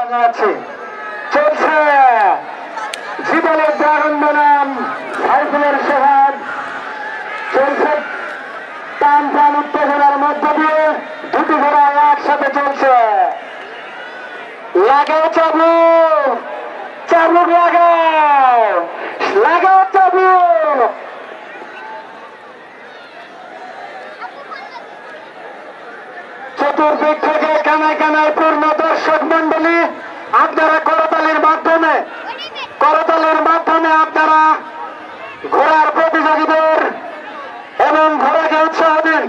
আছে চলছে জীবনের দারুণ বনাম সাইকেলের সোহাগ চলছে টান টান উত্তেজনার মধ্য দিয়ে দুটি ঘোড়া একসাথে চলছে লাগে চাবুক চাবুক লাগে লাগে চাবুক চতুর্দিক থেকে কানায় কানায় পূর্ণ দর্শক মন্ডলী আপনারা করতালির মাধ্যমে আপনারা ঘোড়ার প্রতিযোগীদের এবং ঘোড়াকে উৎসাহ দিন।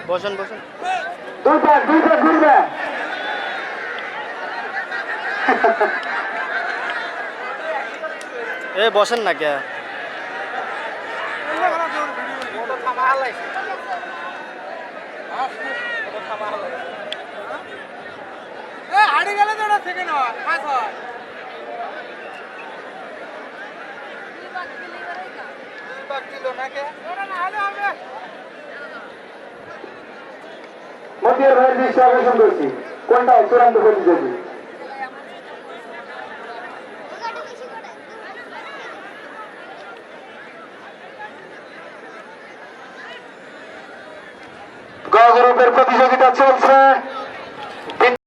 বসেন বসেন দুইটা ঘুরবে এ বসেন না কে হারিয়ে গেলে তো ওটা থেকে নেওয়া কাজ হয় মতিয়ার ভাইয়ের দৃষ্টি আকর্ষণ করছি কোনটা চূড়ান্ত প্রতিযোগী গ গ্রুপের প্রতিযোগী